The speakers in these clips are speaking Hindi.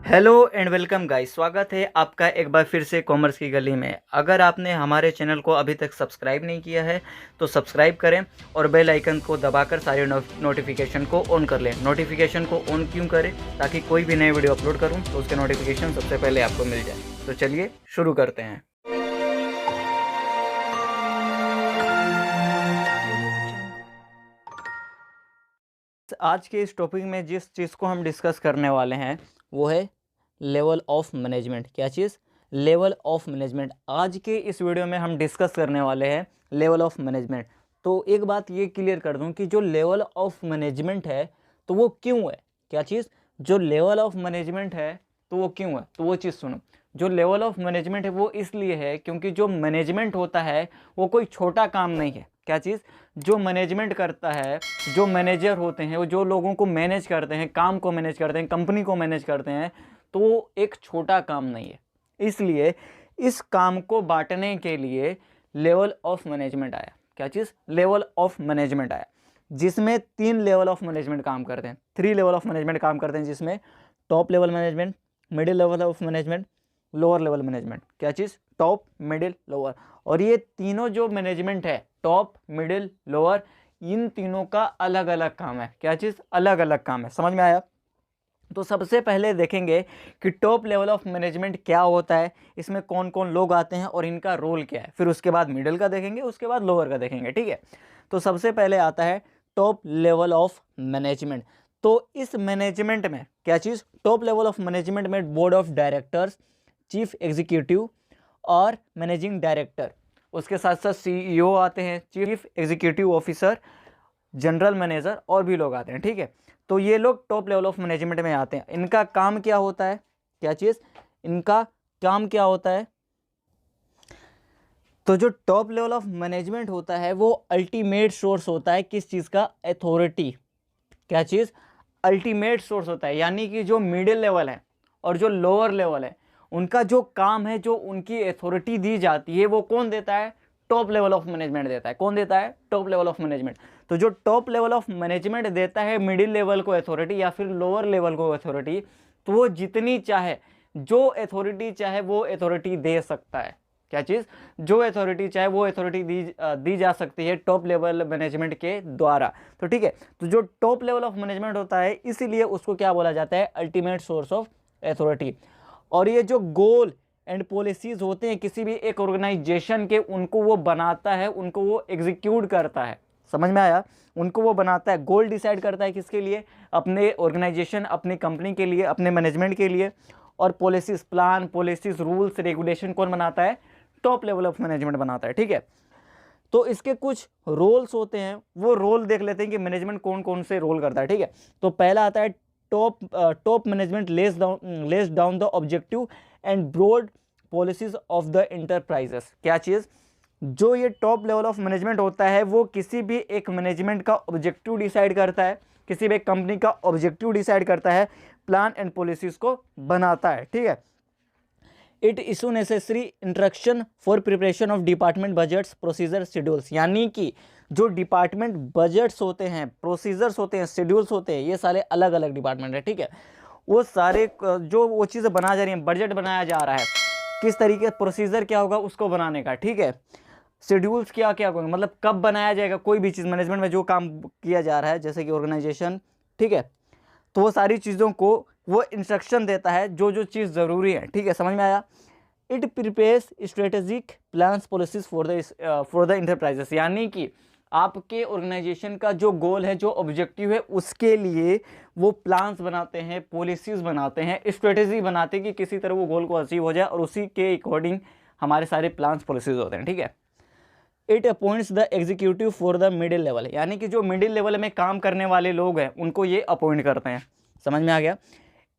हेलो एंड वेलकम गाइस, स्वागत है आपका एक बार फिर से कॉमर्स की गली में। अगर आपने हमारे चैनल को अभी तक सब्सक्राइब नहीं किया है तो सब्सक्राइब करें और बेल आइकन को दबाकर सारे नोटिफिकेशन को ऑन कर लें। नोटिफिकेशन को ऑन क्यों करें? ताकि कोई भी नई वीडियो अपलोड करूं तो उसके नोटिफिकेशन सबसे पहले आपको मिल जाए। तो चलिए शुरू करते हैं। आज के इस टॉपिक में जिस चीज़ को हम डिस्कस करने वाले हैं वो है लेवल ऑफ मैनेजमेंट। क्या चीज़? Level of management. आज के इस वीडियो में हम डिस्कस करने वाले हैं लेवल ऑफ मैनेजमेंट। तो एक बात ये क्लियर कर दूं कि जो लेवल ऑफ मैनेजमेंट है तो वो क्यों है। क्या चीज़? जो लेवल ऑफ मैनेजमेंट है तो वो क्यों है, तो वो चीज़ सुनो। जो लेवल ऑफ मैनेजमेंट है वो इसलिए है क्योंकि जो मैनेजमेंट होता है वो कोई छोटा काम नहीं है। क्या चीज़? जो मैनेजमेंट करता है, जो मैनेजर होते हैं, वो जो लोगों को मैनेज करते हैं, काम को मैनेज करते हैं, कंपनी को मैनेज करते हैं, तो वो एक छोटा काम नहीं है। इसलिए इस काम को बांटने के लिए लेवल ऑफ मैनेजमेंट आया। क्या चीज़? लेवल ऑफ मैनेजमेंट आया, जिसमें 3 लेवल ऑफ मैनेजमेंट काम करते हैं, 3 लेवल ऑफ मैनेजमेंट काम करते हैं, जिसमें top level management, middle level of management, lower level management. क्या चीज़? Top, middle, lower. और ये तीनों जो मैनेजमेंट है, टॉप, मिडिल, लोअर, इन तीनों का अलग अलग काम है। क्या चीज़? अलग अलग काम है। समझ में आया? तो सबसे पहले देखेंगे कि टॉप लेवल ऑफ मैनेजमेंट क्या होता है, इसमें कौन कौन लोग आते हैं और इनका रोल क्या है। फिर उसके बाद मिडिल का देखेंगे, उसके बाद लोअर का देखेंगे। ठीक है, तो सबसे पहले आता है टॉप लेवल ऑफ मैनेजमेंट। तो इस मैनेजमेंट में क्या चीज़? टॉप लेवल ऑफ मैनेजमेंट में board of directors, chief executive और मैनेजिंग डायरेक्टर, उसके साथ साथ CEO आते हैं, chief executive officer, general manager और भी लोग आते हैं। ठीक है, तो ये लोग टॉप लेवल ऑफ मैनेजमेंट में आते हैं। इनका काम क्या होता है? क्या चीज़? इनका काम क्या होता है? तो जो टॉप लेवल ऑफ मैनेजमेंट होता है वो अल्टीमेट सोर्स होता है किस चीज़ का? अथॉरिटी। क्या चीज़? अल्टीमेट सोर्स होता है। यानी कि जो मिडिल लेवल है और जो लोअर लेवल है, उनका जो काम है, जो उनकी अथॉरिटी दी जाती है, वो कौन देता है? टॉप लेवल ऑफ मैनेजमेंट देता है। कौन देता है? Top level of management. तो जो टॉप लेवल ऑफ मैनेजमेंट देता है मिडिल लेवल को अथॉरिटी या फिर लोअर लेवल को अथॉरिटी, तो वो जितनी चाहे, जो अथॉरिटी चाहे वो अथॉरिटी दे सकता है। क्या चीज़? जो अथॉरिटी चाहे वो अथॉरिटी दी जा सकती है टॉप लेवल मैनेजमेंट के द्वारा। तो ठीक है, तो जो टॉप लेवल ऑफ मैनेजमेंट होता है इसीलिए उसको क्या बोला जाता है? Ultimate source of authority. और ये जो गोल एंड पॉलिसीज होते हैं किसी भी एक ऑर्गेनाइजेशन के, उनको वो बनाता है, उनको वो एग्जीक्यूट करता है। समझ में आया? उनको वो बनाता है, गोल डिसाइड करता है किसके लिए? अपने ऑर्गेनाइजेशन, अपनी कंपनी के लिए, अपने मैनेजमेंट के लिए। और policies, plan, policies, rules, regulation कौन बनाता है? टॉप लेवल ऑफ मैनेजमेंट बनाता है। ठीक है, तो इसके कुछ रोल्स होते हैं, वो रोल देख लेते हैं कि मैनेजमेंट कौन कौन से रोल करता है। ठीक है, तो पहला आता है top management lays down the objective and broad policies of the enterprises. क्या चीज़? जो ये टॉप लेवल ऑफ मैनेजमेंट होता है वो किसी भी एक मैनेजमेंट का ऑब्जेक्टिव डिसाइड करता है, किसी भी एक कंपनी का ऑब्जेक्टिव डिसाइड करता है, प्लान एंड पॉलिसीज को बनाता है। ठीक है, it issue necessary instruction for preparation of department budgets, procedure, schedules. यानी कि जो डिपार्टमेंट बजट्स होते हैं, प्रोसीजर्स होते हैं, शेड्यूल्स होते हैं, ये सारे अलग अलग डिपार्टमेंट है। ठीक है, वो सारे जो वो चीज़ें बनाया जा रही हैं, बजट बनाया जा रहा है, किस तरीके, प्रोसीजर क्या होगा उसको बनाने का। ठीक है, शेड्यूल्स क्या क्या होंगे, मतलब कब बनाया जाएगा कोई भी चीज़, मैनेजमेंट में जो काम किया जा रहा है, जैसे कि ऑर्गेनाइजेशन। ठीक है, तो वो सारी चीज़ों को वो इंस्ट्रक्शन देता है, जो जो चीज़ ज़रूरी है। ठीक है, समझ में आया? It prepares strategic plans policies for the enterprises. यानी कि आपके ऑर्गेनाइजेशन का जो गोल है, जो ऑब्जेक्टिव है, उसके लिए वो प्लान्स बनाते हैं, पॉलिसीज बनाते हैं, स्ट्रेटेजी बनाते हैं कि किसी तरह वो गोल को अचीव हो जाए, और उसी के अकॉर्डिंग हमारे सारे प्लान्स पॉलिसीज होते हैं। ठीक है, it appoints the executive for the middle level. यानी कि जो मिडिल लेवल में काम करने वाले लोग हैं उनको ये अपॉइंट करते हैं। समझ में आ गया?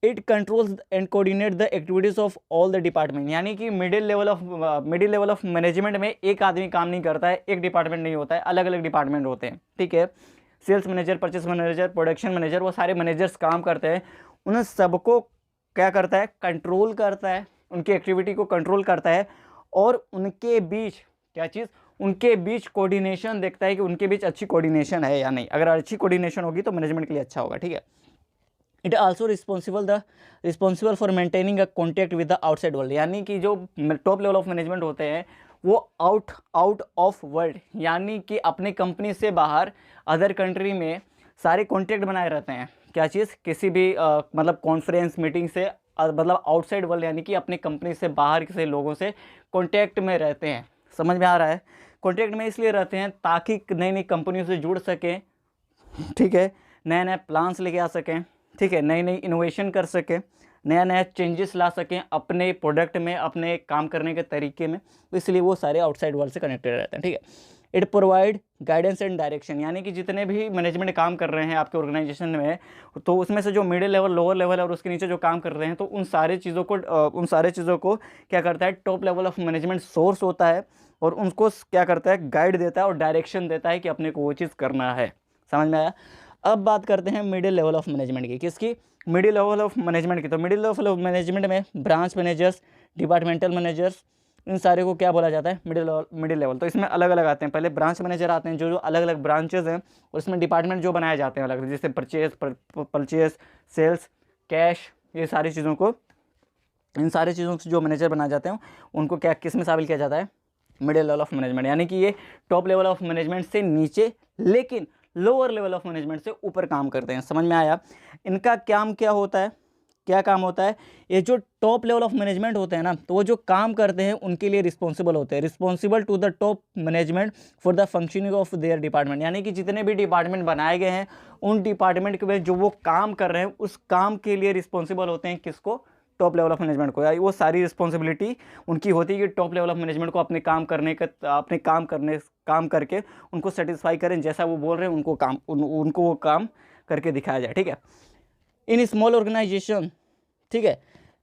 It controls and coordinate the activities of all the department. यानी कि मिडिल लेवल ऑफ मैनेजमेंट में एक आदमी काम नहीं करता है, एक डिपार्टमेंट नहीं होता है, अलग अलग डिपार्टमेंट होते हैं। ठीक है, sales manager, purchase manager, production manager, वो सारे मैनेजर्स काम करते हैं। उन सबको क्या करता है? कंट्रोल करता है, उनकी एक्टिविटी को कंट्रोल करता है, और उनके बीच क्या चीज़? उनके बीच कोऑर्डिनेशन देखता है कि उनके बीच अच्छी कोऑर्डिनेशन है या नहीं। अगर अच्छी कोऑर्डिनेशन होगी तो मैनेजमेंट के लिए अच्छा होगा। ठीक है, it also responsible for maintaining a contact with the outside world, यानी कि जो टॉप लेवल ऑफ मैनेजमेंट होते हैं वो आउट ऑफ वर्ल्ड, यानी कि अपनी कंपनी से बाहर अदर कंट्री में सारे कॉन्टैक्ट बनाए रहते हैं। क्या चीज़, किसी भी मतलब कॉन्फ्रेंस मीटिंग से मतलब आउटसाइड वर्ल्ड, यानी कि अपनी कंपनी से बाहर के लोगों से कॉन्टैक्ट में रहते हैं। समझ में आ रहा है? कॉन्टैक्ट में इसलिए रहते हैं ताकि नई नई कंपनियों से जुड़ सकें, ठीक है, नए नए प्लान्स लेके आ सकें, ठीक है, नई नई इनोवेशन कर सकें, नया नया चेंजेस ला सकें अपने प्रोडक्ट में, अपने काम करने के तरीके में। तो इसलिए वो सारे आउटसाइड वर्ल्ड से कनेक्टेड रहते हैं, ठीक है। It provide guidance and direction, यानी कि जितने भी मैनेजमेंट काम कर रहे हैं आपके ऑर्गेनाइजेशन में, तो उसमें से जो मिडिल लेवल, लोअर लेवल और उसके नीचे जो काम कर रहे हैं, तो उन सारे चीज़ों को क्या करता है, top level of management source होता है और उनको क्या करता है, गाइड देता है और डायरेक्शन देता है कि अपने को वो चीज़ करना है। समझ में आया? अब बात करते हैं मिडिल लेवल ऑफ मैनेजमेंट की। किसकी? मिडिल लेवल ऑफ मैनेजमेंट की। तो मिडिल लेवल ऑफ मैनेजमेंट में ब्रांच मैनेजर्स, डिपार्टमेंटल मैनेजर्स, इन सारे को क्या बोला जाता है, मिडिल लेवल। तो इसमें अलग अलग आते हैं। पहले ब्रांच मैनेजर आते हैं, जो अलग अलग ब्रांचेज हैं और इसमें डिपार्टमेंट जो बनाए जाते हैं अलग, जैसे परचेज, सेल्स, कैश, ये सारी चीज़ों को, इन सारी चीज़ों से जो मैनेजर बनाए जाते हैं उनको क्या, किस में शामिल किया जाता है, मिडिल लेवल ऑफ मैनेजमेंट। यानी कि ये टॉप लेवल ऑफ मैनेजमेंट से नीचे लेकिन लोअर लेवल ऑफ मैनेजमेंट से ऊपर काम करते हैं। समझ में आया? इनका काम क्या होता है, क्या काम होता है? ये जो टॉप लेवल ऑफ मैनेजमेंट होते हैं ना, तो वो जो काम करते हैं उनके लिए रिस्पॉन्सिबल होते हैं, responsible to the top management for the functioning of their department. यानी कि जितने भी डिपार्टमेंट बनाए गए हैं उन डिपार्टमेंट के में जो वो काम कर रहे हैं उस काम के लिए रिस्पॉन्सिबल होते हैं। किसको? टॉप लेवल ऑफ मैनेजमेंट को। वो सारी रिस्पॉन्सिबिलिटी उनकी होती है कि टॉप लेवल ऑफ मैनेजमेंट को अपने काम करके उनको सेटिस्फाई करें, जैसा वो बोल रहे हैं उनको वो काम करके दिखाया जाए, ठीक है। इन स्मॉल ऑर्गेनाइजेशन, ठीक है,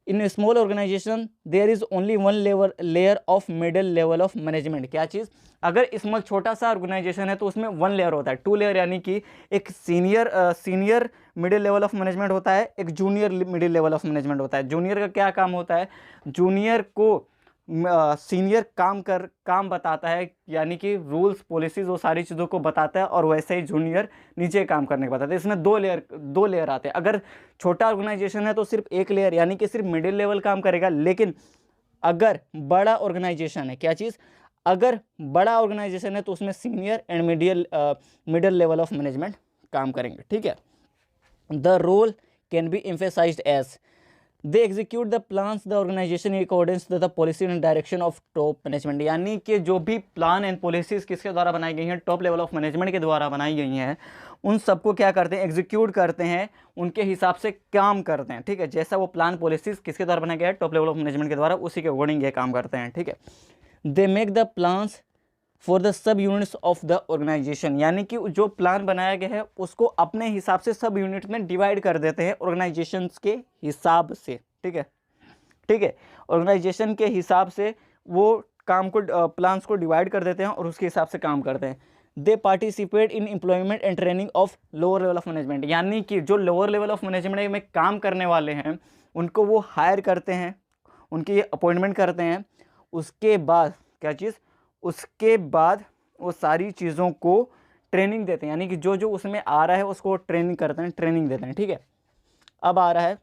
in small organisation there is only one layer of middle level of management. क्या चीज़? अगर स्मॉल छोटा सा ऑर्गेनाइजेशन है तो उसमें वन लेयर होता है, 2 लेयर, यानी कि एक senior middle level of management होता है, एक junior middle level of management होता है। जूनियर का क्या काम होता है? जूनियर को सीनियर काम बताता है, यानी कि रूल्स पॉलिसीज वो सारी चीज़ों को बताता है, और वैसे ही जूनियर नीचे काम करने को बताता है। इसमें दो लेयर आते हैं। अगर छोटा ऑर्गेनाइजेशन है तो सिर्फ एक लेयर, यानी कि सिर्फ मिडिल लेवल काम करेगा। लेकिन अगर बड़ा ऑर्गेनाइजेशन है, क्या चीज़? अगर बड़ा ऑर्गेनाइजेशन है तो उसमें senior and middle level of management काम करेंगे, ठीक है। The role can be emphasised as they execute the plans the organisation in accordance the policy and direction of top management. यानी कि जो भी प्लान एंड पॉलिसीज किसके द्वारा बनाई गई हैं, टॉप लेवल ऑफ मैनेजमेंट के द्वारा बनाई गई हैं, उन सबको क्या करते हैं, एग्जीक्यूट करते हैं, उनके हिसाब से काम करते हैं, ठीक है। जैसा वो प्लान पॉलिसीज किसके द्वारा बनाया गया है, टॉप लेवल ऑफ मैनेजमेंट के द्वारा, उसी के अकॉर्डिंग ये काम करते हैं, ठीक है। They make the plans for the sub units of the organisation, यानी कि जो प्लान बनाया गया है उसको अपने हिसाब से सब यूनिट में डिवाइड कर देते हैं ऑर्गेनाइजेशन के हिसाब से, ठीक है, ठीक है। ऑर्गेनाइजेशन के हिसाब से वो काम को, प्लान्स को डिवाइड कर देते हैं और उसके हिसाब से काम करते हैं। दे participate in employment and training of lower level of management, यानी कि जो लोअर लेवल ऑफ मैनेजमेंट में काम करने वाले हैं उनको वो हायर करते हैं, उनकी अपॉइंटमेंट करते हैं। उसके बाद क्या चीज़, उसके बाद वो सारी चीज़ों को ट्रेनिंग देते हैं, यानी कि जो जो उसमें आ रहा है उसको ट्रेनिंग करते हैं, ट्रेनिंग देते हैं, ठीक है। अब आ रहा है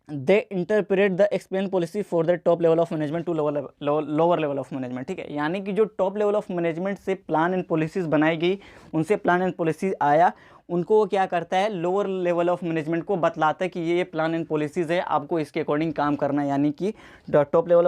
they interpret the explain policy for the top level of management to lower level of management, ठीक है। यानी कि जो टॉप लेवल ऑफ मैनेजमेंट से प्लान एंड पॉलिसीज बनाई गई, उनसे प्लान एंड पॉलिसीज आया, उनको वो क्या करता है, लोअर लेवल ऑफ मैनेजमेंट को बतलाता है कि ये प्लान एंड पॉलिसीज़ है, आपको इसके अकॉर्डिंग काम करना है। यानी कि टॉप लेवल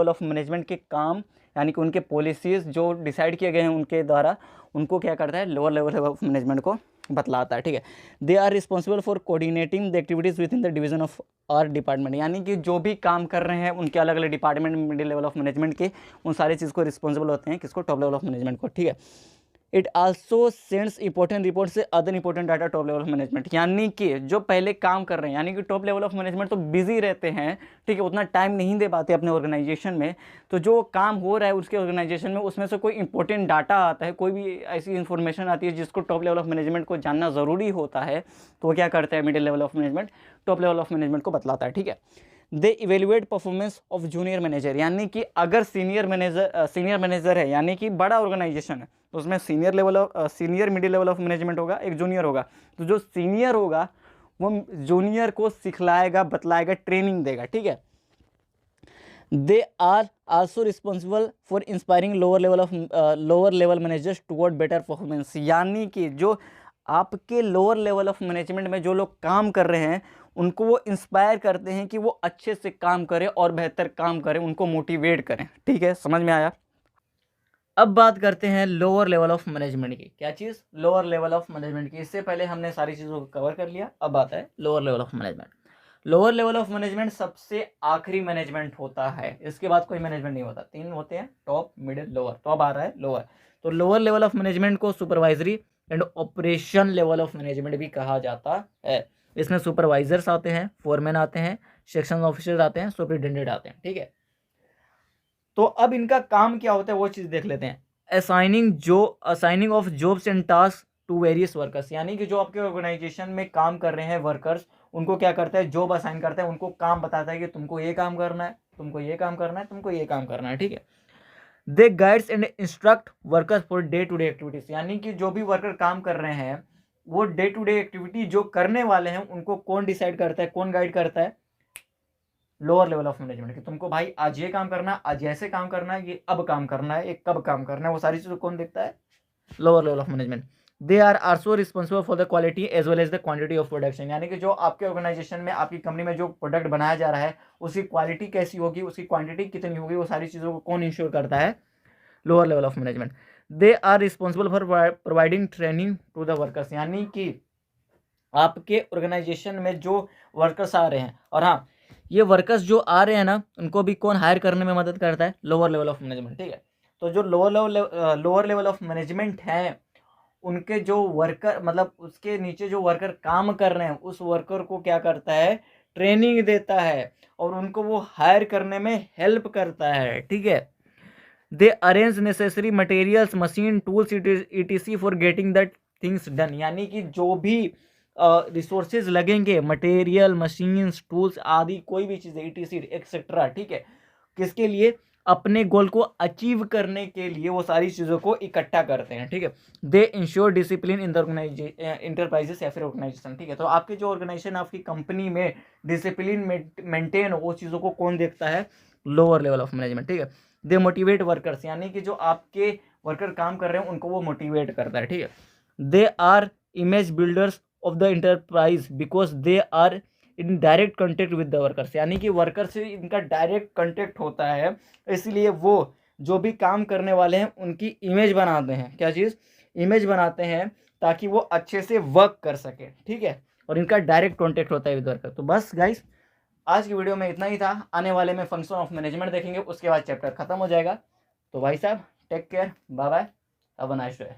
ऑफ मैनेजमेंट के काम, यानी कि उनके पॉलिसीज़ जो डिसाइड किए गए हैं उनके द्वारा, उनको क्या करता है, लोअर लेवल ऑफ मैनेजमेंट को बतलाता है, ठीक है। They are responsible for coordinating the activities within the division of or department, यानी कि जो भी काम कर रहे हैं उनके अलग अलग department, middle level of management के, उन सारी चीज़ को रिस्पॉन्सिबल होते हैं, किसको, टॉप लेवल ऑफ मैनेजमेंट को, ठीक है। It also sends important report से other important data top level of management, यानी कि जो पहले काम कर रहे हैं, यानी कि टॉप लेवल ऑफ मैनेजमेंट तो बिजी रहते हैं, ठीक है, उतना टाइम नहीं दे पाते अपने ऑर्गेनाइजेशन में, तो जो काम हो रहा है उसके ऑर्गेनाइजेशन में उसमें से कोई इंपॉर्टेंट डाटा आता है, कोई भी ऐसी इन्फॉर्मेशन आती है जिसको टॉप लेवल ऑफ मैनेजमेंट को जानना ज़रूरी होता है, तो वो क्या करता है, middle level of management top level of management को बतलाता है, ठीक है। They evaluate performance of junior manager, यानी कि अगर सीनियर मैनेजर है, यानी कि बड़ा ऑर्गेनाइजेशन है, तो उसमें senior middle level of management होगा, एक जूनियर होगा, तो जो सीनियर होगा वो जूनियर को सिखलाएगा, बतलाएगा, ट्रेनिंग देगा, ठीक है। They are also responsible for inspiring lower level managers toward better performance, यानी कि जो आपके लोअर लेवल ऑफ मैनेजमेंट में जो लोग काम कर रहे हैं उनको वो इंस्पायर करते हैं कि वो अच्छे से काम करें और बेहतर काम करें, उनको मोटिवेट करें, ठीक है, समझ में आया। अब बात करते हैं लोअर लेवल ऑफ मैनेजमेंट की। क्या चीज़? लोअर लेवल ऑफ मैनेजमेंट की। इससे पहले हमने सारी चीज़ों को कवर कर लिया, अब आता है lower level of management. Lower level of management सबसे आखिरी मैनेजमेंट होता है, इसके बाद कोई मैनेजमेंट नहीं होता। 3 होते हैं, टॉप, मिडिल, लोअर। तो अब आ रहा है लोअर। तो लोअर लेवल ऑफ मैनेजमेंट को supervisory and operation level of management भी कहा जाता है। इसमें सुपरवाइजर्स आते हैं, फोरमैन आते हैं, सेक्शन ऑफिसर्स आते हैं, सुपरिटेंडेंट आते हैं, ठीक है। तो अब इनका काम क्या होता है वो चीज़ देख लेते हैं। Assigning of jobs and task to various workers, यानी कि जो आपके ऑर्गेनाइजेशन में काम कर रहे हैं वर्कर्स, उनको क्या करता है, जॉब असाइन करता है, उनको काम बताता है कि तुमको ये काम करना है, तुमको ये काम करना है, तुमको ये काम करना है, ठीक है। They guides and instruct workers for day to day activities, यानी कि जो भी वर्कर काम कर रहे हैं वो डे टू डे एक्टिविटी जो करने वाले हैं उनको कौन डिसाइड करता है, कौन गाइड करता है? लोअर लेवल ऑफ मैनेजमेंट कि तुमको भाई आज ये काम करना है, आज ऐसे काम करना है, ये अब काम करना है, ये कब काम करना है, वो सारी चीज़ें कौन देखता है? Lower level of management. They are also responsible for the quality as well as the quantity of production, यानी कि जो आपके ऑर्गेनाइजेशन में, आपकी कंपनी में जो प्रोडक्ट बनाया जा रहा है उसकी क्वालिटी कैसी होगी, उसकी क्वांटिटी कितनी होगी, वो सारी चीज़ों को कौन इंश्योर करता है? Lower level of management. They are responsible for providing training to the workers, यानी कि आपके ऑर्गेनाइजेशन में जो वर्कर्स आ रहे हैं, और हाँ, ये वर्कर्स जो आ रहे हैं ना उनको भी कौन हायर करने में मदद करता है? लोअर लेवल ऑफ मैनेजमेंट, ठीक है। तो जो लोअर लेवल ऑफ मैनेजमेंट है उनके जो वर्कर, मतलब उसके नीचे जो वर्कर काम कर रहे हैं उस वर्कर को क्या करता है? ट्रेनिंग देता है और उनको वो हायर करने में हेल्प करता है, ठीक है। They arrange necessary materials, machine, tools etc for getting that things done, यानी कि जो भी रिसोर्सेज लगेंगे, मटेरियल, मशीन्स, टूल्स आदि कोई भी चीज़ etc एक्सेट्रा, ठीक है, किसके लिए? अपने गोल को अचीव करने के लिए वो सारी चीज़ों को इकट्ठा करते हैं, ठीक है। दे ensure discipline in the enterprises या फिर ऑर्गेनाइजेशन, ठीक है। तो आपके जो ऑर्गेनाइजेशन, आपकी कंपनी में डिसिप्लिन मेंटेन हो, वो चीज़ों को कौन देखता है? लोअर लेवल ऑफ मैनेजमेंट, ठीक है। दे मोटिवेट वर्कर्स, यानी कि जो आपके वर्कर काम कर रहे हैं उनको वो मोटिवेट करता है, ठीक है। They are image builders of the enterprise because they are in direct contact with the workers, यानी कि वर्कर से इनका डायरेक्ट कॉन्टेक्ट होता है, इसलिए वो जो भी काम करने वाले हैं उनकी इमेज बनाते हैं। क्या चीज़? इमेज बनाते हैं ताकि वो अच्छे से वर्क कर सके, ठीक है, और इनका डायरेक्ट कॉन्टेक्ट होता है विद वर्कर। तो बस गाइस, आज की वीडियो में इतना ही था। आने वाले में फंक्शन ऑफ मैनेजमेंट देखेंगे, उसके बाद चैप्टर खत्म हो जाएगा। तो भाई साहब, take care, bye bye, have a nice day.